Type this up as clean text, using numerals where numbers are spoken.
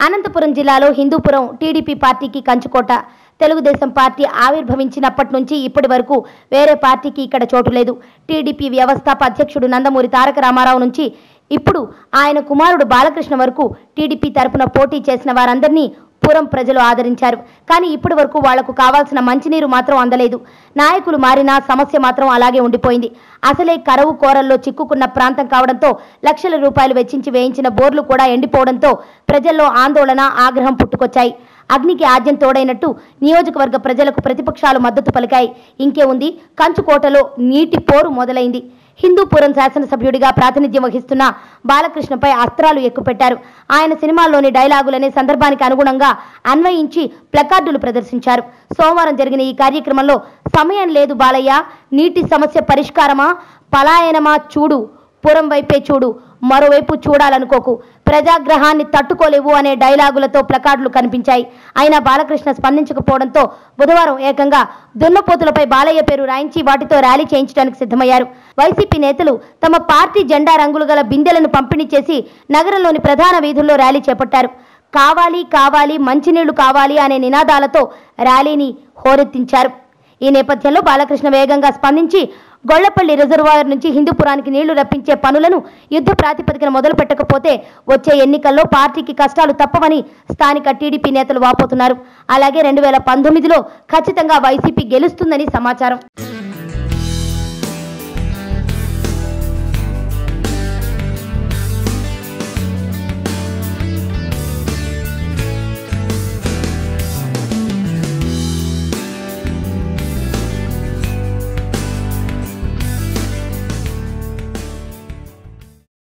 అనంతపురం జిల్లాలో హిందూపురం టీడీపీ పార్టీకి కంచుకోట. తెలుగుదేశం పార్టీ ఆవిర్భవించినప్పటి నుంచి ఇప్పటి వరకు వేరే పార్టీకి ఇక్కడ చోటు లేదు. టీడీపీ వ్యవస్థాప అధ్యక్షుడు నందమూరి తారక రామారావు నుంచి ఇప్పుడు ఆయన కుమారుడు బాలకృష్ణ వరకు టీడీపీ తరపున పోటీ చేసిన వారందరినీ పురం ప్రజలు ఆదరించారు. కానీ ఇప్పటి వరకు వాళ్లకు కావాల్సిన మంచినీరు మాత్రం అందలేదు. నాయకులు మారినా సమస్య మాత్రం అలాగే ఉండిపోయింది. అసలే కరువు కోరల్లో చిక్కుకున్న ప్రాంతం కావడంతో లక్షల రూపాయలు వెచ్చించి వేయించిన బోర్లు కూడా ఎండిపోవడంతో ప్రజల్లో ఆందోళన, ఆగ్రహం పుట్టుకొచ్చాయి. అగ్నికి ఆజ్యం తోడైనట్టు నియోజకవర్గ ప్రజలకు ప్రతిపక్షాలు మద్దతు పలికాయి. ఇంకే ఉంది, కంచుకోటలో నీటి పోరు మొదలైంది. హిందూపురం శాసనసభ్యుడిగా ప్రాతినిధ్యం వహిస్తున్న బాలకృష్ణపై అస్త్రాలు ఎక్కుపెట్టారు. ఆయన సినిమాల్లోని డైలాగులనే సందర్భానికి అనుగుణంగా అన్వయించి ప్లకార్డులు ప్రదర్శించారు. సోమవారం జరిగిన ఈ కార్యక్రమంలో సమయం లేదు బాలయ్య, నీటి సమస్య పరిష్కారమా, పలాయనమా చూడు, పురం వైపే చూడు, మరోవైపు చూడాలనుకోకు, ప్రజాగ్రహాన్ని తట్టుకోలేవు అనే డైలాగులతో ప్లకార్డులు కనిపించాయి. అయినా బాలకృష్ణ స్పందించకపోవడంతో బుధవారం ఏకంగా దున్నపోతులపై బాలయ్య పేరు రాయించి వాటితో ర్యాలీ చేయించడానికి సిద్ధమయ్యారు. వైసీపీ నేతలు తమ పార్టీ జెండా రంగులు గల బిందెలను పంపిణీ చేసి నగరంలోని ప్రధాన వీధుల్లో ర్యాలీ చేపట్టారు. కావాలి కావాలి, మంచినీళ్లు కావాలి అనే నినాదాలతో ర్యాలీని హోరెత్తించారు. ఈ నేపథ్యంలో బాలకృష్ణ వేగంగా స్పందించి గొళ్లపల్లి రిజర్వాయర్ నుంచి హిందూపురానికి నీళ్లు రప్పించే పనులను యుద్ధ ప్రాతిపదికన మొదలు పెట్టకపోతే వచ్చే ఎన్నికల్లో పార్టీకి కష్టాలు తప్పవని స్థానిక టీడీపీ నేతలు వాపోతున్నారు. అలాగే 2019లో ఖచ్చితంగా వైసీపీ గెలుస్తుందని సమాచారం.